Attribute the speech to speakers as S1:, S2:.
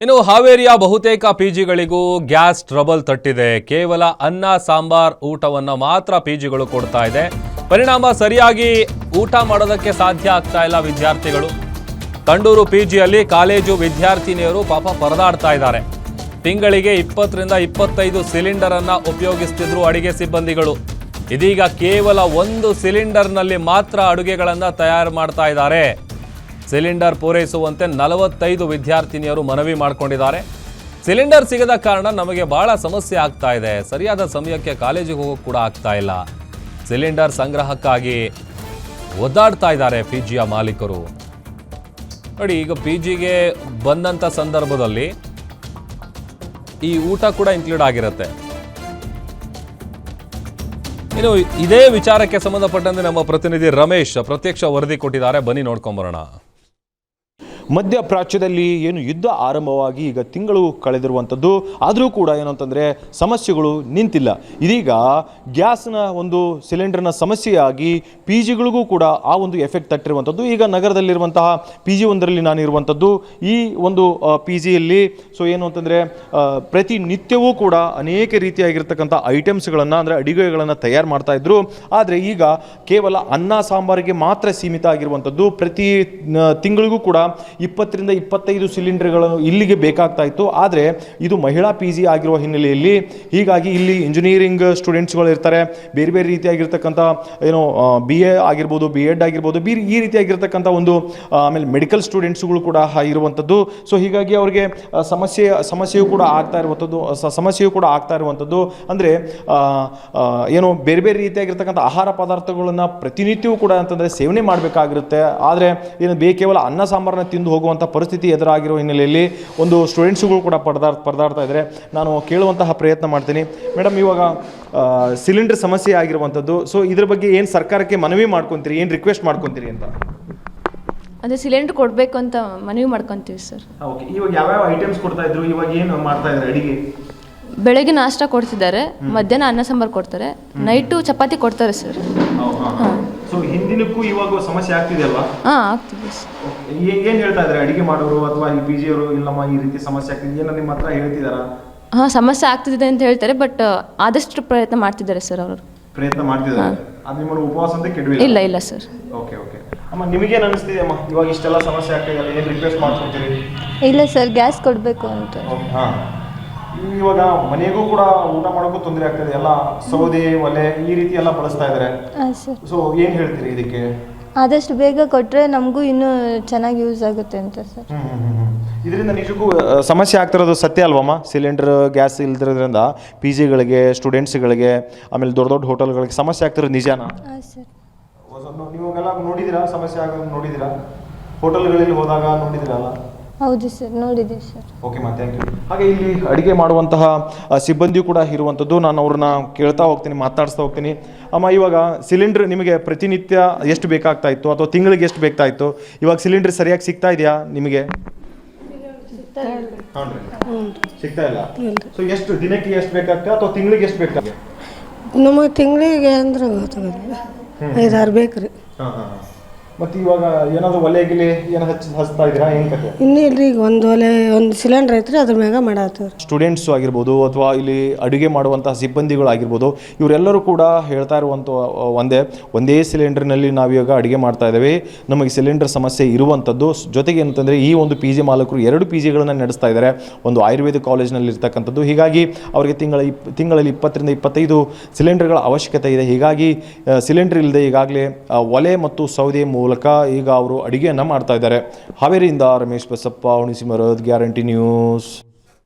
S1: ಇನ್ನು ಹಾವೇರಿಯ ಬಹುತೇಕ ಪಿಜಿಗಳಿಗೂ ಗ್ಯಾಸ್ ಟ್ರಬಲ್ ತಟ್ಟಿದೆ. ಕೇವಲ ಅನ್ನ ಸಾಂಬಾರ್ ಊಟವನ್ನು ಮಾತ್ರ ಪಿಜಿಗಳು ಕೊಡ್ತಾ ಇದೆ. ಪರಿಣಾಮ ಸರಿಯಾಗಿ ಊಟ ಮಾಡೋದಕ್ಕೆ ಸಾಧ್ಯ ಆಗ್ತಾ ಇಲ್ಲ ವಿದ್ಯಾರ್ಥಿಗಳು. ತಂಡೂರು ಪಿಜಿಯಲ್ಲಿ ಕಾಲೇಜು ವಿದ್ಯಾರ್ಥಿನಿಯರು ಪಾಪ ಪರದಾಡ್ತಾ ಇದ್ದಾರೆ. ತಿಂಗಳಿಗೆ 20 ರಿಂದ 25 ಸಿಲಿಂಡರ್ ಅನ್ನು ಉಪಯೋಗಿಸ್ತಿದ್ರು ಅಡಿಗೆ ಸಿಬ್ಬಂದಿಗಳು. ಇದೀಗ ಕೇವಲ 1 ಸಿಲಿಂಡರ್ನಲ್ಲಿ ಮಾತ್ರ ಅಡುಗೆಗಳನ್ನು ತಯಾರು ಮಾಡ್ತಾ ಇದ್ದಾರೆ. ಸಿಲಿಂಡರ್ ಪೂರೈಸುವಂತೆ 45 ವಿದ್ಯಾರ್ಥಿನಿಯರು ಮನವಿ ಮಾಡಿಕೊಂಡಿದ್ದಾರೆ. ಸಿಲಿಂಡರ್ ಸಿಗದ ಕಾರಣ ನಮಗೆ ಬಹಳ ಸಮಸ್ಯೆ ಆಗ್ತಾ ಇದೆ. ಸರಿಯಾದ ಸಮಯಕ್ಕೆ ಕಾಲೇಜಿಗೆ ಹೋಗೋಕೆ ಕೂಡ ಆಗ್ತಾ ಇಲ್ಲ. ಸಿಲಿಂಡರ್ ಸಂಗ್ರಹಕ್ಕಾಗಿ ಒದ್ದಾಡ್ತಾ ಇದ್ದಾರೆ ಪಿಜಿಯ ಮಾಲೀಕರು. ನೋಡಿ, ಈಗ ಪಿಜಿಗೆ ಬಂದಂಥ ಸಂದರ್ಭದಲ್ಲಿ ಈ ಊಟ ಕೂಡ ಇನ್ಕ್ಲೂಡ್ ಆಗಿರುತ್ತೆ. ಇನ್ನು ಇದೇ ವಿಚಾರಕ್ಕೆ ಸಂಬಂಧಪಟ್ಟಂತೆ ನಮ್ಮ ಪ್ರತಿನಿಧಿ ರಮೇಶ್ ಪ್ರತ್ಯಕ್ಷ ವರದಿ ಕೊಟ್ಟಿದ್ದಾರೆ. ಬನ್ನಿ ನೋಡ್ಕೊಂಬರೋಣ.
S2: ಮಧ್ಯಪ್ರಾಚ್ಯದಲ್ಲಿ ಏನು ಯುದ್ಧ ಆರಂಭವಾಗಿ ಈಗ ತಿಂಗಳು ಕಳೆದಿರುವಂಥದ್ದು, ಆದರೂ ಕೂಡ ಏನು ಅಂತಂದರೆ ಸಮಸ್ಯೆಗಳು ನಿಂತಿಲ್ಲ. ಇದೀಗ ಗ್ಯಾಸ್ನ ಒಂದು ಸಿಲಿಂಡರ್ನ ಸಮಸ್ಯೆಯಾಗಿ ಪಿ ಜಿಗಳಿಗೂ ಕೂಡ ಆ ಒಂದು ಎಫೆಕ್ಟ್ ತಟ್ಟಿರುವಂಥದ್ದು. ಈಗ ನಗರದಲ್ಲಿರುವಂತಹ ಪಿ ಜಿ ಒಂದರಲ್ಲಿ ನಾನು ಇರುವಂಥದ್ದು. ಈ ಒಂದು ಪಿ ಜಿಯಲ್ಲಿ ಏನು ಅಂತಂದರೆ ಪ್ರತಿನಿತ್ಯವೂ ಕೂಡ ಅನೇಕ ರೀತಿಯಾಗಿರ್ತಕ್ಕಂಥ ಐಟಮ್ಸ್ಗಳನ್ನು ಅಂದರೆ ಅಡುಗೆಗಳನ್ನು ತಯಾರು ಮಾಡ್ತಾಯಿದ್ರು. ಆದರೆ ಈಗ ಕೇವಲ ಅನ್ನ ಸಾಂಬಾರಿಗೆ ಮಾತ್ರ ಸೀಮಿತ ಆಗಿರುವಂಥದ್ದು. ಪ್ರತಿ ತಿಂಗಳಿಗೂ ಕೂಡ 20 ರಿಂದ 25 ಸಿಲಿಂಡರ್ಗಳು ಇಲ್ಲಿಗೆ ಬೇಕಾಗ್ತಾ ಇತ್ತು. ಆದರೆ ಇದು ಮಹಿಳಾ ಪಿ ಜಿ ಆಗಿರುವ ಹಿನ್ನೆಲೆಯಲ್ಲಿ ಹೀಗಾಗಿ ಇಲ್ಲಿ ಇಂಜಿನಿಯರಿಂಗ್ ಸ್ಟೂಡೆಂಟ್ಸ್ಗಳು ಇರ್ತಾರೆ, ಬೇರೆ ಬೇರೆ ರೀತಿಯಾಗಿರ್ತಕ್ಕಂಥ ಬಿ ಎ ಆಗಿರ್ಬೋದು, ಬಿ ಎಡ್ ಆಗಿರ್ಬೋದು, ಈ ರೀತಿಯಾಗಿರ್ತಕ್ಕಂಥ ಒಂದು ಆಮೇಲೆ ಮೆಡಿಕಲ್ ಸ್ಟೂಡೆಂಟ್ಸ್ಗಳು ಕೂಡ ಇರುವಂಥದ್ದು. ಸೊ ಹೀಗಾಗಿ ಅವರಿಗೆ ಸಮಸ್ಯೆಯೂ ಕೂಡ ಆಗ್ತಾ ಇರುವಂಥದ್ದು ಅಂದರೆ ಬೇರೆ ಬೇರೆ ರೀತಿಯಾಗಿರ್ತಕ್ಕಂಥ ಆಹಾರ ಪದಾರ್ಥಗಳನ್ನು ಪ್ರತಿನಿತ್ಯವೂ ಕೂಡ ಅಂತಂದರೆ ಸೇವನೆ ಮಾಡಬೇಕಾಗಿರುತ್ತೆ. ಆದರೆ ಕೇವಲ ಅನ್ನ ಸಾಂಬಾರನ್ನ ತಿಂದು ಹೋಗುವಂಥ ಪರಿಸ್ಥಿತಿ ಎದುರಾಗಿರೋ ಹಿನ್ನೆಲೆಯಲ್ಲಿ ಒಂದು ಸ್ಟೂಡೆಂಟ್ಸ್ಗಳು ಕೂಡ ಪರದಾಡ್ತಾ ಇದ್ದಾರೆ. ನಾನು ಕೇಳುವಂತಹ ಪ್ರಯತ್ನ ಮಾಡ್ತೀನಿ. ಮೇಡಮ್, ಇವಾಗ ಸಿಲಿಂಡರ್ ಸಮಸ್ಯೆ ಆಗಿರುವಂಥದ್ದು, ಸೊ ಇದ್ರ ಬಗ್ಗೆ ಏನು ಸರ್ಕಾರಕ್ಕೆ ಮನವಿ ಮಾಡ್ಕೊತೀರಿ, ಏನು ರಿಕ್ವೆಸ್ಟ್ ಮಾಡ್ಕೊತೀರಿ ಅಂತ?
S3: ಅದೇ ಸಿಲಿಂಡರ್ ಕೊಡಬೇಕು ಅಂತ ಮನವಿ ಮಾಡ್ಕೊತೀವಿ ಸರ್.
S2: ಓಕೆ, ಇವಾಗ ಯಾವ್ಯಾವ ಐಟಮ್ಸ್ ಕೊಡ್ತಾ ಇದ್ರು, ಇವಾಗ ಏನು ಮಾಡ್ತಾ ಇದ್ದಾರೆ ಅಡಿಗೆ?
S3: ಬೆಳಗ್ಗೆ ನಾಷ್ಟ ಕೊಡ್ತಿದ್ದಾರೆ, ಮಧ್ಯಾಹ್ನ ಅನ್ನ ಸಾಂಬಾರು ಕೊಡ್ತಾರೆ, ನೈಟು ಚಪಾತಿ ಕೊಡ್ತಾರೆ ಸರ್.
S2: ಸೊ ಹಿಂದಿನಕ್ಕೂ ಇವಾಗ ಸಮಸ್ಯೆ ಆಗ್ತಿದೆ ಅಲ್ವಾ?
S3: ಆಗ್ತಿದೆ ಸರ್.
S2: ಏನು ಹೇಳ್ತಾ ಇದ್ದಾರೆ ಅಡಿಗೆ ಮಾಡೋರು ಅಥವಾ ಈ ಪಿ ಜಿಯವರು? ಇಲ್ಲಮ್ಮ, ಈ ರೀತಿ ಸಮಸ್ಯೆ ಆಗ್ತಿದೆ, ಏನೋ ನಿಮ್ಮ ಹತ್ರ ಹೇಳ್ತಿದ್ದಾರಾ?
S3: ಸಮಸ್ಯೆ ಆಗ್ತಿದೆ ಅಂತ ಹೇಳ್ತಾರೆ, ಬಟ್ ಆದಷ್ಟು ಪ್ರಯತ್ನ ಮಾಡ್ತಿದ್ದಾರೆ ಸರ್. ಅವರು
S2: ಪ್ರಯತ್ನ ಮಾಡ್ತಿದ್ದಾರೆ. ಅದು ನಿಮ್ಮ ಉಪವಾಸ ಅಂತ ಕೆಡವಿಲ್ಲ?
S3: ಇಲ್ಲ ಸರ್.
S2: ಓಕೆ ಅಮ್ಮ, ನಿಮಗೇನು ಅನಿಸ್ತಿದೆ ಅಮ್ಮ ಇವಾಗ ಇಷ್ಟೆಲ್ಲ ಸಮಸ್ಯೆ ಆಗ್ತಿದೆ? ಏನು ರಿಕ್ವೆಸ್ಟ್ ಮಾಡ್ಕೊತೀರಿ?
S4: ಇಲ್ಲ ಸರ್, ಗ್ಯಾಸ್ ಕೊಡಬೇಕು ಅಂತ.
S2: ಇವಾಗ ಮನೆಗೂ ಕೂಡ ಊಟ ಮಾಡೋಕ್ಕೂ ತೊಂದರೆ ಆಗ್ತದೆ, ಎಲ್ಲ ಸೌದೆ ಒಲೆ ಈ ರೀತಿ ಎಲ್ಲ ಬಳಸ್ತಾ ಇದ್ದಾರೆ. ಸೊ ಏನು ಹೇಳ್ತೀರಿ ಇದಕ್ಕೆ?
S4: ಆದಷ್ಟು ಬೇಗ ಕೊಟ್ಟರೆ ನಮಗೂ ಇನ್ನೂ ಚೆನ್ನಾಗಿ ಯೂಸ್ ಆಗುತ್ತೆ ಅಂತ ಸರ್.
S2: ಇದರಿಂದ ನಿಜಕ್ಕೂ ಸಮಸ್ಯೆ ಆಗ್ತಿರೋದು ಸತ್ಯ ಅಲ್ವಮ್ಮ? ಸಿಲಿಂಡರ್ ಗ್ಯಾಸ್ ಇಲ್ದಿರೋದ್ರಿಂದ ಪಿ ಜಿಗಳಿಗೆ, ಸ್ಟೂಡೆಂಟ್ಸ್ಗಳಿಗೆ, ಆಮೇಲೆ ದೊಡ್ಡ ದೊಡ್ಡ ಹೋಟೆಲ್ಗಳಿಗೆ ಸಮಸ್ಯೆ ಆಗ್ತಿರೋದು ನಿಜಾನಾ?
S4: ಸರ್,
S2: ನೀವೆಲ್ಲ ನೋಡಿದ್ದೀರಾ? ಸಮಸ್ಯೆ ಆಗೋದು ನೋಡಿದ್ದೀರಾ? ಹೋಟೆಲ್ಗಳಲ್ಲಿ ಹೋದಾಗ ನೋಡಿದ್ದೀರಲ್ಲ?
S4: ಹೌದು ಸರ್, ನೋಡಿದ್ದೀವಿ ಸರ್.
S2: ಓಕೆ ಮಾ, ಥ್ಯಾಂಕ್ ಯು. ಹಾಗೆ ಇಲ್ಲಿ ಅಡುಗೆ ಮಾಡುವಂತಹ ಸಿಬ್ಬಂದಿಯೂ ಕೂಡ ಇರುವಂಥದ್ದು. ನಾನು ಅವ್ರನ್ನ ಕೇಳ್ತಾ ಹೋಗ್ತೀನಿ, ಮಾತಾಡಿಸ್ತಾ ಹೋಗ್ತೀನಿ. ಅಮ್ಮ, ಇವಾಗ ಸಿಲಿಂಡರ್ ನಿಮಗೆ ಪ್ರತಿನಿತ್ಯ ಎಷ್ಟು ಬೇಕಾಗ್ತಾ ಇತ್ತು ಅಥವಾ ತಿಂಗಳಿಗೆ ಎಷ್ಟು ಬೇಕಾಗ್ತಾ ಇತ್ತು? ಇವಾಗ ಸಿಲಿಂಡರ್ ಸರಿಯಾಗಿ ಸಿಗ್ತಾ ಇದೆಯಾ ನಿಮಗೆ? ಸಿಗ್ತಾ ಇಲ್ಲ. ಸೊ ಎಷ್ಟು ದಿನಕ್ಕೆ ಎಷ್ಟು ಬೇಕಾಗ್ತದೆ ಅಥವಾ ತಿಂಗಳಿಗೆ ಎಷ್ಟು ಬೇಕಾಗ್ತದೆ?
S5: ನಮಗೆ ತಿಂಗಳಿಗೆ ಅಂದ್ರೆ ಗೊತ್ತಾಗಲ್ಲ, 5-6 ಬೇಕು ರೀ.
S2: ಮತ್ತು ಇವಾಗ ಏನಾದರೂ ಒಲೆ ಗಿಲೆ ಏನು ಹಚ್ತಾ ಇದ್ದೀರಾ, ಏನು ಕತೆ?
S5: ಇನ್ನೂ ಇಲ್ರಿ, ಈಗ ಒಂದು ಸಿಲಿಂಡರ್ ಐತ್ರಿ, ಅದ್ರ ಮ್ಯಾಗ ಮಾಡತ್ತೀವಿ.
S2: ಸ್ಟೂಡೆಂಟ್ಸ್ ಆಗಿರ್ಬೋದು ಅಥವಾ ಇಲ್ಲಿ ಅಡುಗೆ ಮಾಡುವಂತಹ ಸಿಬ್ಬಂದಿಗಳು ಆಗಿರ್ಬೋದು, ಇವರೆಲ್ಲರೂ ಕೂಡ ಹೇಳ್ತಾ ಇರುವಂಥ ಒಂದೇ ಸಿಲಿಂಡರ್ನಲ್ಲಿ ನಾವೀಗ ಅಡುಗೆ ಮಾಡ್ತಾ ಇದ್ದೇವೆ. ನಮಗೆ ಸಿಲಿಂಡರ್ ಸಮಸ್ಯೆ ಇರುವಂಥದ್ದು. ಜೊತೆಗೆ ಏನಂತಂದರೆ ಈ ಒಂದು ಪಿ ಜಿ ಮಾಲಕರು 2 ಪಿ ಜಿಗಳನ್ನು ನಡೆಸ್ತಾ ಇದ್ದಾರೆ, ಒಂದು ಆಯುರ್ವೇದ ಕಾಲೇಜ್ನಲ್ಲಿ ಇರ್ತಕ್ಕಂಥದ್ದು. ಹೀಗಾಗಿ ಅವರಿಗೆ ತಿಂಗಳಲ್ಲಿ 20 ರಿಂದ 25 ಸಿಲಿಂಡರ್ಗಳ ಅವಶ್ಯಕತೆ ಇದೆ. ಹೀಗಾಗಿ ಸಿಲಿಂಡರ್ ಇಲ್ಲದೆ ಈಗಾಗಲೇ ಒಲೆ ಮತ್ತು ಸೌದೆ ಮೂಲಕ ಈಗ ಅವರು ಅಡುಗೆಯನ್ನು ಮಾಡ್ತಾ ಇದ್ದಾರೆ. ಹಾವೇರಿಯಿಂದ ರಮೇಶ್ ಬಸಪ್ಪ, ಹುಣಸಿಮರದ ಗ್ಯಾರಂಟಿ ನ್ಯೂಸ್.